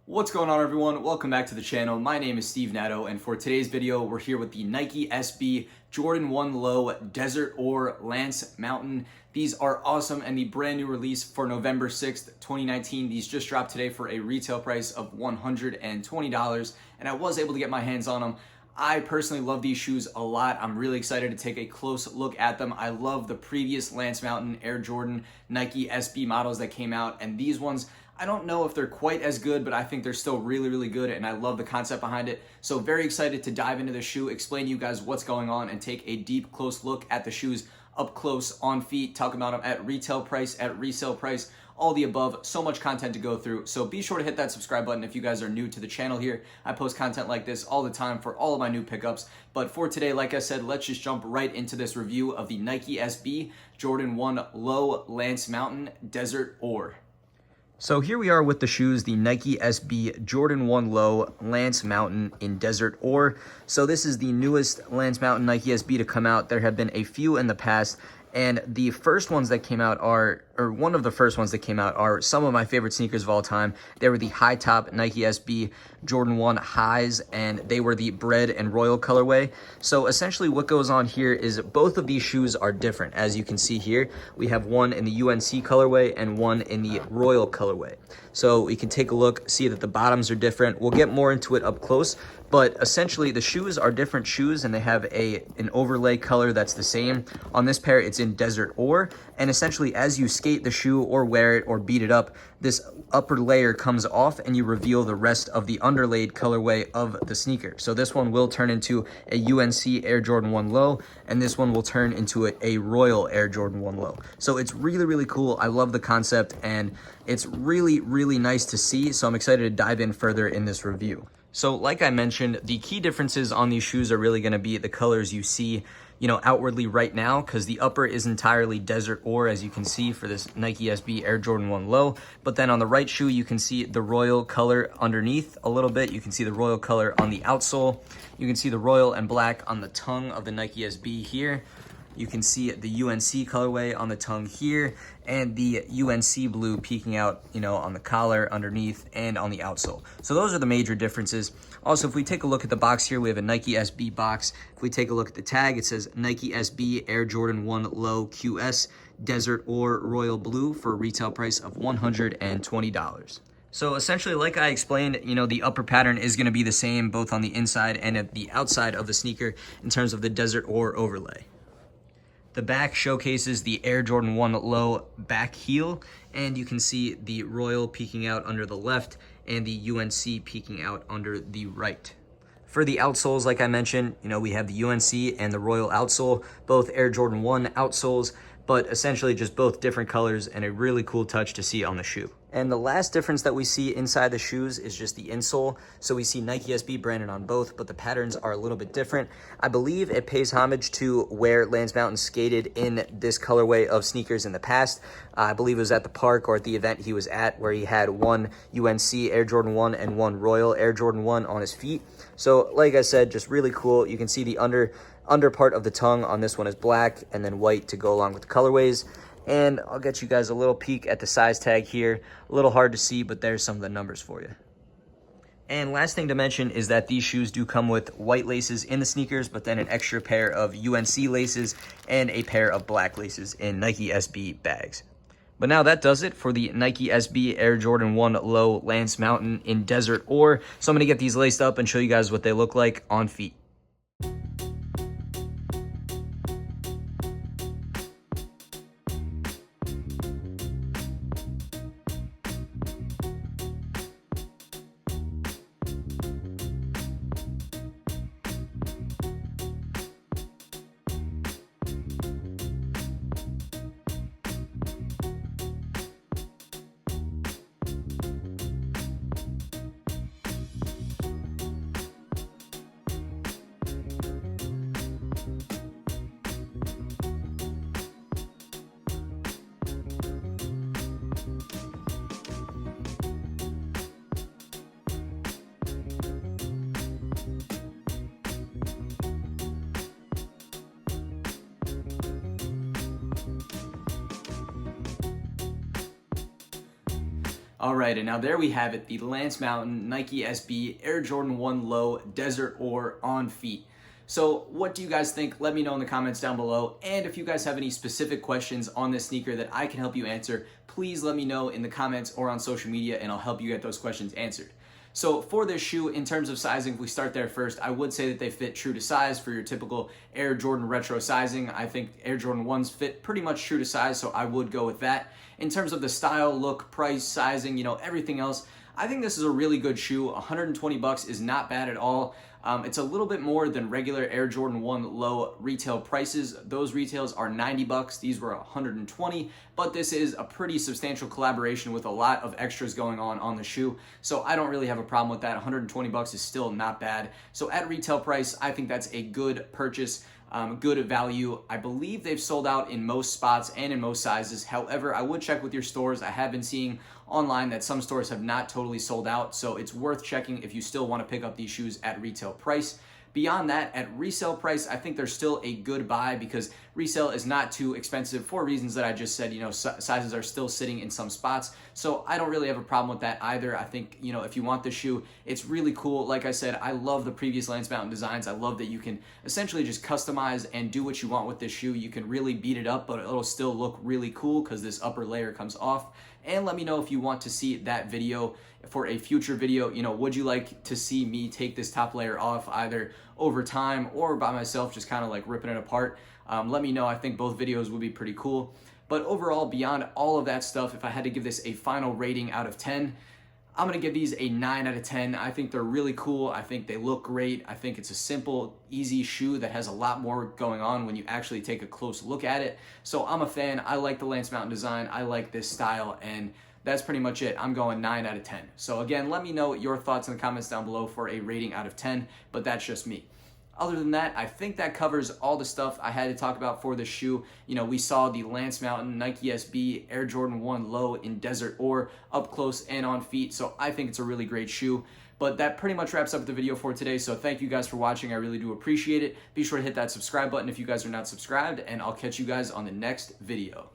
What's going on, everyone? Welcome back to the channel. My name is Steve Natto, and for today's video, we're here with the Nike SB Jordan 1 Low Desert Ore Lance Mountain. These are awesome, and the brand new release for November 6th, 2019. These just dropped today for a retail price of $120, and I was able to get my hands on them. I personally love these shoes a lot. I'm really excited to take a close look at them. I love the previous Lance Mountain, Air Jordan, Nike SB models that came out, and these ones, I don't know if they're quite as good, but I think they're still really, really good, and I love the concept behind it. So very excited to dive into the shoe, explain to you guys what's going on, and take a deep, close look at the shoes up close, on feet, talk about them at retail price, at resale price, all the above. So much content to go through. So be sure to hit that subscribe button if you guys are new to the channel here. I post content like this all the time for all of my new pickups. But for today, like I said, let's just jump right into this review of the Nike SB Jordan 1 Low Lance Mountain Desert Ore. So here we are with the shoes, the Nike SB Jordan 1 Low Lance Mountain in Desert Ore. So this is the newest Lance Mountain Nike SB to come out. There have been a few in the past, and the first ones that came out one of the first ones that came out are some of my favorite sneakers of all time. They were the high top Nike SB Jordan 1 highs, and they were the bread and royal colorway. So essentially what goes on here is both of these shoes are different. As you can see here, we have one in the UNC colorway and one in the royal colorway. So we can take a look, see that the bottoms are different. We'll get more into it up close, but essentially the shoes are different shoes, and they have an overlay color that's the same. On this pair, it's in Desert Ore, and essentially as you skate the shoe or wear it or beat it up, this upper layer comes off and you reveal the rest of the underlaid colorway of the sneaker. So this one will turn into a UNC Air Jordan 1 Low, and this one will turn into a Royal Air Jordan 1 Low. So it's really, really cool. I love the concept, and it's really, really nice to see. So I'm excited to dive in further in this review. So like I mentioned, the key differences on these shoes are really going to be the colors you see, outwardly right now, because the upper is entirely Desert Ore, as you can see for this Nike SB Air Jordan 1 Low. But then on the right shoe, you can see the royal color underneath a little bit. You can see the royal color on the outsole. You can see the royal and black on the tongue of the Nike SB here. You can see the UNC colorway on the tongue here, and the UNC blue peeking out, on the collar underneath and on the outsole. So those are the major differences. Also, if we take a look at the box here, we have a Nike SB box. If we take a look at the tag, it says Nike SB Air Jordan 1 Low QS Desert Ore Royal Blue for a retail price of $120. So essentially, like I explained, the upper pattern is going to be the same both on the inside and at the outside of the sneaker in terms of the Desert Ore overlay. The back showcases the Air Jordan 1 Low back heel, and you can see the Royal peeking out under the left and the UNC peeking out under the right. For the outsoles, like I mentioned, we have the UNC and the Royal outsole, both Air Jordan 1 outsoles, but essentially just both different colors and a really cool touch to see on the shoe. And the last difference that we see inside the shoes is just the insole. So we see Nike SB branded on both, but the patterns are a little bit different. I believe it pays homage to where Lance Mountain skated in this colorway of sneakers in the past. I believe it was at the park or at the event he was at, where he had one UNC Air Jordan 1 and one Royal Air Jordan 1 on his feet. So like I said, just really cool. You can see the under part of the tongue on this one is black and then white to go along with the colorways. And I'll get you guys a little peek at the size tag here. A little hard to see, but there's some of the numbers for you. And last thing to mention is that these shoes do come with white laces in the sneakers, but then an extra pair of UNC laces and a pair of black laces in Nike SB bags. But now that does it for the Nike SB Air Jordan 1 Low Lance Mountain in Desert Ore. So I'm going to get these laced up and show you guys what they look like on feet. All right, and now there we have it, the Lance Mountain Nike SB Air Jordan 1 Low Desert Ore on feet. So what do you guys think? Let me know in the comments down below. And if you guys have any specific questions on this sneaker that I can help you answer, please let me know in the comments or on social media and I'll help you get those questions answered. So for this shoe, in terms of sizing, if we start there first, I would say that they fit true to size for your typical Air Jordan retro sizing. I think Air Jordan 1s fit pretty much true to size, so I would go with that. In terms of the style, look, price, sizing, everything else, I think this is a really good shoe. 120 bucks is not bad at all. It's a little bit more than regular Air Jordan 1 Low retail prices. Those retails are 90 bucks. These were 120, but this is a pretty substantial collaboration with a lot of extras going on the shoe. So I don't really have a problem with that. 120 bucks is still not bad. So at retail price, I think that's a good purchase. Good value. I believe they've sold out in most spots and in most sizes. However, I would check with your stores. I have been seeing online that some stores have not totally sold out, so it's worth checking if you still want to pick up these shoes at retail price. Beyond that, at resale price, I think they're still a good buy because resale is not too expensive for reasons that I just said. Sizes are still sitting in some spots. So I don't really have a problem with that either. I think, if you want the shoe, it's really cool. Like I said, I love the previous Lance Mountain designs. I love that you can essentially just customize and do what you want with this shoe. You can really beat it up, but it'll still look really cool because this upper layer comes off. And let me know if you want to see that video for a future video. Would you like to see me take this top layer off either over time or by myself, just kind of like ripping it apart? Let me know. I think both videos would be pretty cool. But overall, beyond all of that stuff, if I had to give this a final rating out of 10, I'm going to give these a 9 out of 10. I think they're really cool. I think they look great. I think it's a simple, easy shoe that has a lot more going on when you actually take a close look at it. So I'm a fan. I like the Lance Mountain design. I like this style, and that's pretty much it. I'm going 9 out of 10. So again, let me know your thoughts in the comments down below for a rating out of 10, but that's just me. Other than that, I think that covers all the stuff I had to talk about for this shoe. We saw the Lance Mountain Nike SB Air Jordan 1 Low in Desert Ore up close and on feet. So I think it's a really great shoe. But that pretty much wraps up the video for today. So thank you guys for watching. I really do appreciate it. Be sure to hit that subscribe button if you guys are not subscribed, and I'll catch you guys on the next video.